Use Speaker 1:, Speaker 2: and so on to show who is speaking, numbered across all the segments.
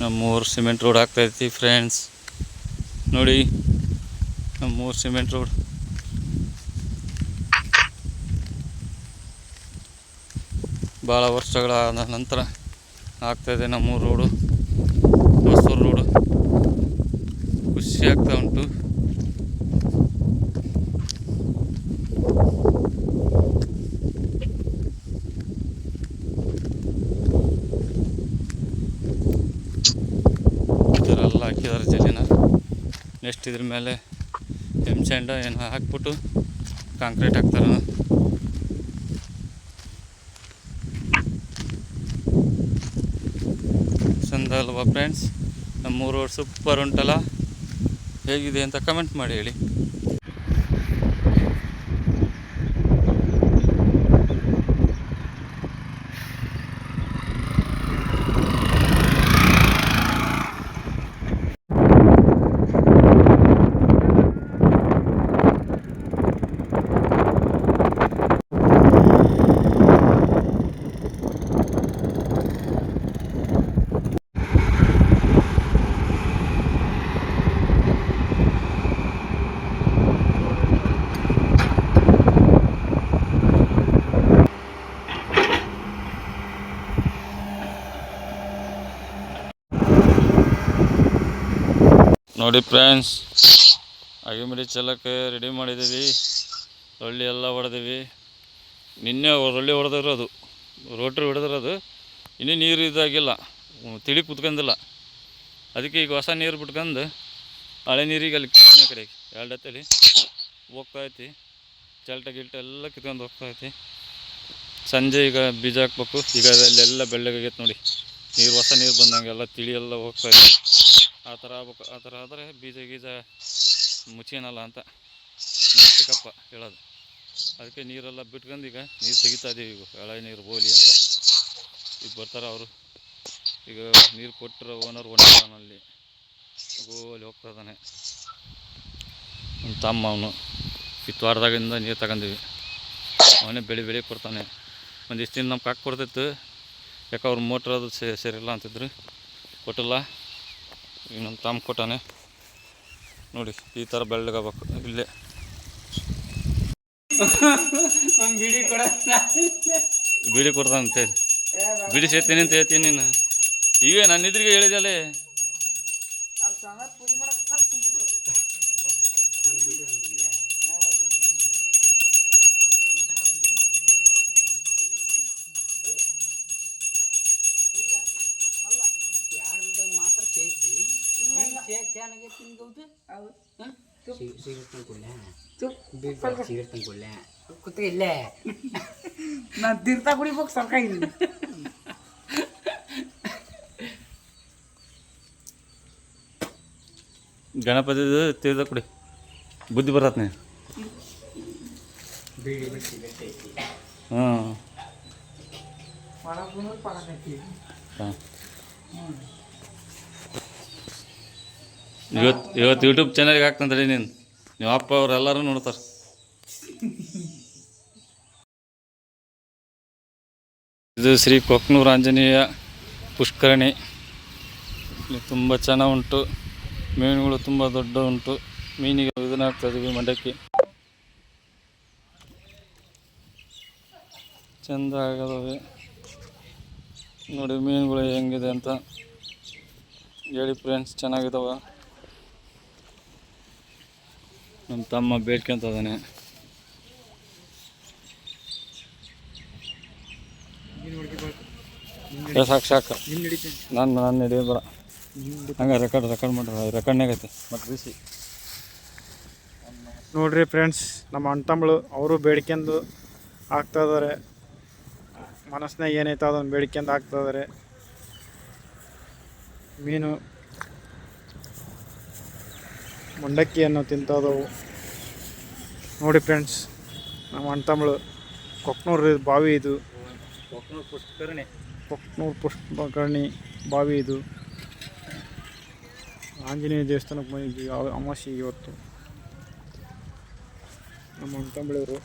Speaker 1: ನಮ್ಮೂರು cement road ಆಗ್ತಾಯಿತ್ತು friends. ನೋಡಿ ನಮ್ಮೂರು ಸಿಮೆಂಟ್ ರೋಡ್. ಭಾಳ ವರ್ಷಗಳ ನಂತರ ಆಗ್ತಾಯಿದೆ ನಮ್ಮೂರು ರೋಡು, ಹೊಸೂರು ರೋಡು. ಖುಷಿ ಆಗ್ತಾ ಉಂಟು. ಇದರೆಲ್ಲ ಹಾಕಿದ್ದಾರೆ ಜಲ್ಲಿನ. ನೆಕ್ಸ್ಟ್ ಇದ್ರ ಮೇಲೆ ಸ್ಯಾಂಡ್ ಏನು ಹಾಕ್ಬಿಟ್ಟು ಕಾಂಕ್ರೀಟ್ ಹಾಕ್ತಾರೆ. ಚಂದ ಅಲ್ವಾ ಫ್ರೆಂಡ್ಸ್? ನಮ್ಮೂರು ರೋಡ್ ಸೂಪರ್ ಉಂಟಲ್ಲ, ಹೇಗಿದೆ ಅಂತ ಕಮೆಂಟ್ ಮಾಡಿ ಹೇಳಿ. ನೋಡಿ ಫ್ರೆಂಡ್ಸ್, ಅಗಿಮಿಡಿ ಚೆಲ್ಲಕ್ಕೆ ರೆಡಿ ಮಾಡಿದ್ದೀವಿ. ರೊಳ್ಳಿ ಎಲ್ಲ ಹೊಡೆದೀವಿ. ನಿನ್ನೆ ರೊಳ್ಳಿ ಹೊಡೆದಿರೋದು, ರೋಟ್ರಿ ಹೊಡೆದಿರೋದು. ಇನ್ನೂ ನೀರು ಇದಾಗಿಲ್ಲ, ತಿಳಿ ಕುತ್ಕೊಂಡಿಲ್ಲ. ಅದಕ್ಕೆ ಈಗ ಹೊಸ ನೀರು ಬಿಟ್ಕೊಂಡು ಹಳೆ ನೀರಿಗೆ ಅಲ್ಲಿ ಕಿತ್ತನೆ ಕಡೆಗೆ ಎರಡತ್ತಲ್ಲಿ ಹೋಗ್ತಾಯಿತಿ. ಚಲ್ಟ ಗಿಲ್ಟ ಎಲ್ಲ ಕಿತ್ಕೊಂಡು ಹೋಗ್ತಾಯಿತಿ. ಸಂಜೆ ಈಗ ಬೀಜ ಹಾಕ್ಬೇಕು. ಈಗ ಅಲ್ಲೆಲ್ಲ ಬೆಳ್ಳಗಾಗೈತೆ ನೋಡಿ, ನೀರು ಹೊಸ ನೀರು ಬಂದಂಗೆಲ್ಲ ತಿಳಿ ಎಲ್ಲ ಹೋಗ್ತಾಯಿದೆ. ಆ ಥರ ಆಗ್ಬೇಕು. ಆ ಥರ ಆದರೆ ಬೀಜ ಗೀಜ ಮುಚ್ಚಿನಲ್ಲ ಅಂತ ಚಿಕ್ಕಪ್ಪ ಹೇಳೋದು. ಅದಕ್ಕೆ ನೀರೆಲ್ಲ ಬಿಟ್ಕೊಂಡು ಈಗ ನೀರು ತೆಗಿತಾ ಇದ್ದೀವಿ. ಈಗ ಹಳೆ ನೀರು ಬೋಲಿ ಅಂತ ಈಗ ಬರ್ತಾರೆ ಅವರು. ಈಗ ನೀರು ಕೊಟ್ಟರೆ ಓನರ್ ಒಂದಲ್ಲಿ ಗೋಲಿ ಹೋಗ್ತಾ ಇದ್ದಾನೆ. ನಮ್ಮ ತಮ್ಮ ಅವನು ಕಿತ್ವಾರದಾಗಿಂದ ನೀರು ತಗೊಂಡಿವಿ. ಅವನೇ ಬೆಳಿ ಕೊಡ್ತಾನೆ. ಒಂದಿಷ್ಟು ದಿನ ನಮ್ಗೆ ಹಾಕಿ ಕೊಡ್ತಿತ್ತು. ಯಾಕೆ ಅವ್ರ ಮೋಟ್ರ್ ಅದು ಸರಿಯಿಲ್ಲ ಅಂತಿದ್ರು, ಕೊಟ್ಟಿಲ್ಲ. ಈಗ ನಮ್ಮ ತಮ್ಮ ಕೊಟ್ಟಾನೆ ನೋಡಿ. ಈ ಥರ ಬೆಳ್ಳಗಾಗಬೇಕು. ಇಲ್ಲೇ ಬೀಡಿ ಕೊಡ್ತಾನಂತ ಹೇಳಿ ಬೀಡಿ ಸೇರ್ತೀನಿ ಅಂತ ಹೇಳ್ತೀನಿ ನೀನು. ಈಗ ನನ್ನ ಇದ್ರಿಗೆ ಹೇಳಿದಲ್ಲೇ
Speaker 2: ನಾನು ತೀರ್ಥ ಕುಡಿಬೇಕು ಸರ್ಕಾಗಿ.
Speaker 1: ಗಣಪತಿ ತೀರ್ಥ ಕುಡಿ, ಬುದ್ಧಿ ಬರತ್ ನೀ. ಹಾಂ ಇವತ್ತು ಯೂಟ್ಯೂಬ್ ಚಾನಲ್ಗೆ ಹಾಕ್ತಂತೇಳಿ ನೀನು. ನಿಮ್ಮ ಅಪ್ಪ ಅವರೆಲ್ಲರೂ ನೋಡ್ತಾರೆ. ಇದು ಶ್ರೀ ಕೊಕ್ನೂರು ಆಂಜನೇಯ ಪುಷ್ಕರಣಿ. ಇಲ್ಲಿ ತುಂಬ ಚೆನ್ನಾಗಿ ಉಂಟು. ಮೀನುಗಳು ತುಂಬ ದೊಡ್ಡ ಉಂಟು. ಮೀನಿಗೆ ಇದನ್ನ ಹಾಕ್ತಾಯಿದ್ದೀವಿ ಮಂಡಕ್ಕಿ. ಚೆಂದ ಆಗದವೆ ನೋಡಿ ಮೀನುಗಳು ಹೆಂಗಿದೆ ಅಂತ ಹೇಳಿ ಫ್ರೆಂಡ್ಸ್. ಚೆನ್ನಾಗಿದ್ದಾವ. ನಮ್ಮ ತಮ್ಮ ಬೇಡ್ಕೊಂತ ಇದ್ದಾನೆ. ಸಾಕು ನಾನು ಹಿಡಿಯೋದು ಬೇಡ. ಹಂಗೆ ರೆಕಾರ್ಡ್ ಮಾಡ್ರಿ. ರೆಕಾರ್ಡ್ನಾಗೈತೆ ಮತ್ತು ಬಿಸಿ
Speaker 3: ನೋಡ್ರಿ ಫ್ರೆಂಡ್ಸ್, ನಮ್ಮ ಅಣ್ಣ ತಮ್ಮಳು ಅವರು ಬೇಡ್ಕೊಂಡು ಆಗ್ತಾಯಿದ್ದಾರೆ. ಮನಸ್ಸಿನಾಗ ಏನೈತೆ ಅದನ್ನು ಬೇಡ್ಕೊಂಡು ಆಗ್ತಾಯಿದ್ದಾರೆ. ಮೀನು ಮಂಡಕ್ಕಿಯನ್ನು ತಿಂತದವು ನೋಡಿ ಫ್ರೆಂಡ್ಸ್. ನಮ್ಮ ಅಣ್ಣ ತಮ್ಮಳು ಕೊಕ್ನೂರು ಬಾವಿ ಇದು. ಕೊಕ್ನೂರು ಪುಷ್ಕರಣಿ ಬಾವಿ ಇದು. ಆಂಜನೇಯ ದೇವಸ್ಥಾನಕ್ಕೆ ಬಂದಿದ್ವಿ ಅಮಾವಾಸ್ಯೆಗೆ ಇವತ್ತು. ನಮ್ಮ ಅಣ್ಣ ತಮ್ಮಳವರು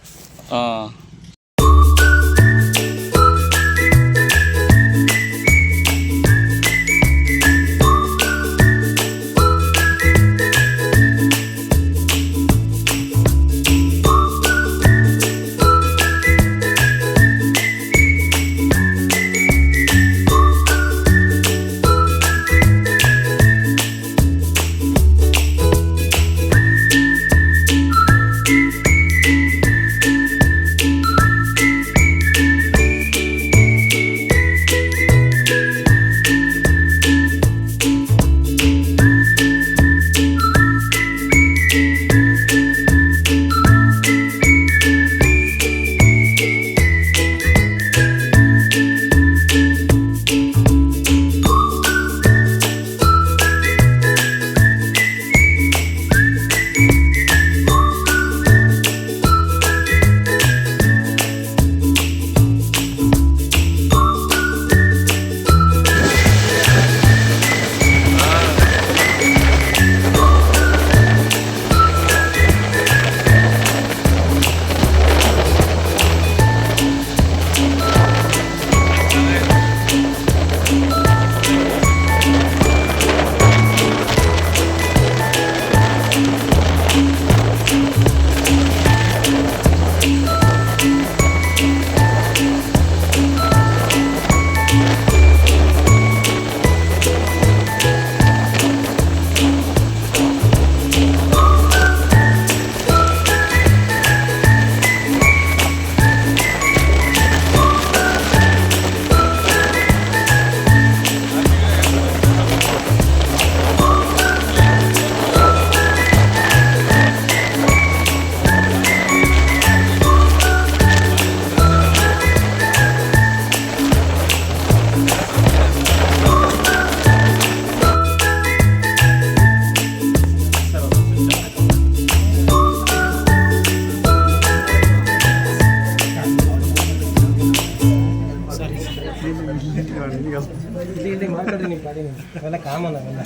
Speaker 4: ಅವೆಲ್ಲ ಕಾಮನ್ ಅವೆಲ್ಲ.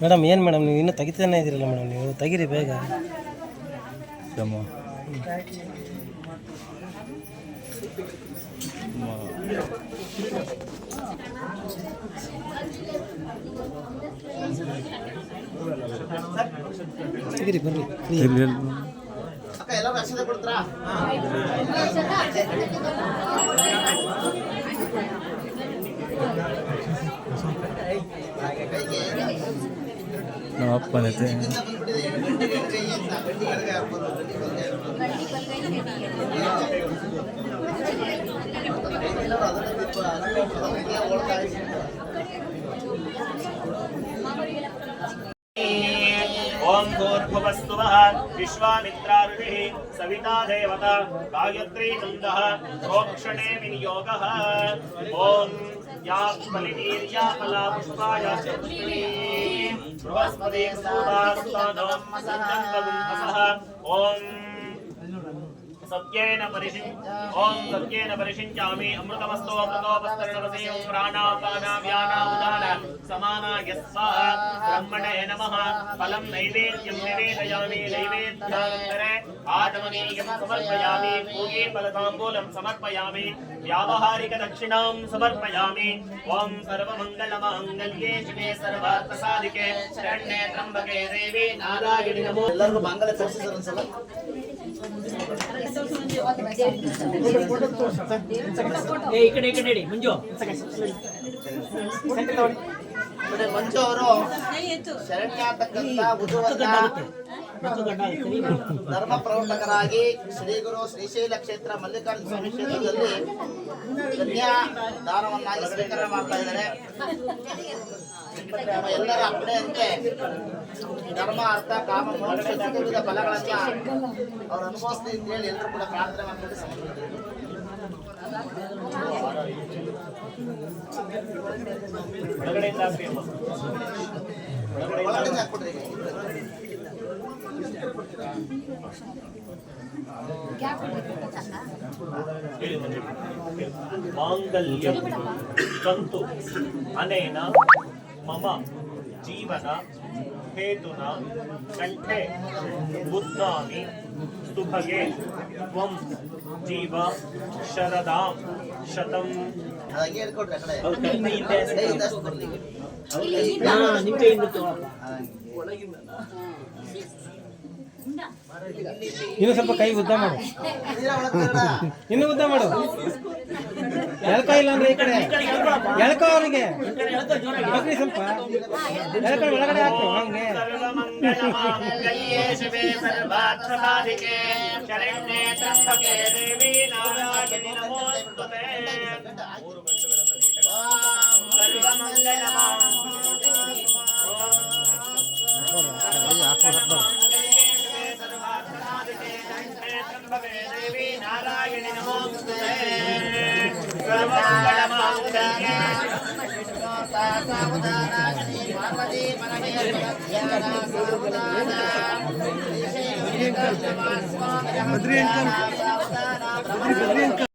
Speaker 4: ಮೇಡಮ್ ಏನು ಮೇಡಮ್ ನೀವು ಇನ್ನೂ ತೆಗಿತಾನೆ ಇದ್ದೀರಲ್ಲ ಮೇಡಮ್, ನೀವು ತೆಗೀರಿ ಬೇಗ. ತೆಗೀರಿ ಬರ್ರಿ.
Speaker 1: ನಮ್ಮ ಅಪ್ಪನೈತೆ
Speaker 5: ओम भूर्भुवस्सुवः विश्वामित्रार्षिः सविता देवता गायत्री छन्दः प्रोक्षणे विनियोगः ओम या फलिनीर्या फला पुष्पाया पुष्पिणी बृहस्पति सुदास्तानं सञ्जन्वगुम्भसः ओम सत्येन परिषिञ्चामि अमृतमस्तो अमृतोपस्तरणवसेयं प्राणापानाव्यानामुदान समानाय स्वाहा ब्रह्मणे नमः फलं नैवेद्यं निवेदयामि नैवेद्यानन्तरे आचमनीयं समर्पयामि पूगे फलताम्बूलं समर्पयामि व्यावहारिकदक्षिणां समर्पयामि ॐ सर्वमङ्गलमाङ्गल्ये शिवे सर्वार्थसाधिके शरण्ये त्र्यम्बके देवी नारायणि नमो ಎಲ್ಲರಿಗೂ ಮಂಗಲ ತೋರಿಸಿದ್ರು ಒಂದ್ಸಲ ಮಂಜು ಅವರು ಶರಣ್ಯಾತಕ್ಕಂತ ಧರ್ಮ ಪ್ರವರ್ತಕರಾಗಿ ಶ್ರೀ ಗುರು ಶ್ರೀಶೈಲ ಕ್ಷೇತ್ರ ಮಲ್ಲಿಕಾರ್ಜುನ ಸ್ವಾಮಿ ಕ್ಷೇತ್ರದಲ್ಲಿ ಕನ್ಯಾ ದಾನವನ್ನಾಗಿ ಸ್ವೀಕಾರ ಮಾಡ್ತಾ ಇದ್ದಾರೆ. ಎಲ್ಲರ ಅಪ್ಪಣೆಯಂತೆ ಧರ್ಮ ಅರ್ಥ ಕಾಮ ಮೋಕ್ಷ ಚತುರ್ವಿಧ ಫಲಗಳನ್ನ ಅವ್ರು ಅನುಭವಿಸ್ಲಿ ಅಂತ ಹೇಳಿ ಎಲ್ಲರೂ ಕೂಡ ಪ್ರಾರ್ಥನೆ ಮಾಡ್ಕೊಂಡು ಸಮರ್ಪಿಸಿದ್ದಾರೆ. ಮಾಂಗಲ್ಯ ತಂತು ಅನೇನ ಮಮ ಜೀವನ ಹೇತುನ ಕಂಠೆ ಬುದ್ಧಾಮಿ ಸುಭಗೆ ತ್ವಂ ಜೀವ ಶರದಾಂ ಶತಂ. ಹಾಗೆ ಹೇಳ್ಕೊಡ್ರಿ ಆ ಕಡೆ
Speaker 4: ಇನ್ನು ಸ್ವಲ್ಪ ಕೈ ಉದ್ದ ಮಾಡು, ಇನ್ನು ಉದ್ದ ಮಾಡು. ಎಳ್ಕ ಇಲ್ಲ ಅಂದ್ರೆ ಈ ಕಡೆ ಎಳ್ಕೊ, ಅವ್ರಿಗೆ ಬಗ್ರಿ ಸ್ವಲ್ಪ ಎಳ್ಕೊಂಡು ಒಳಗಡೆ ಹಾಕು. ಹಂಗೆ
Speaker 5: नारायणि नमोस्तुते सर्वमङ्गलमाङ्गल्ये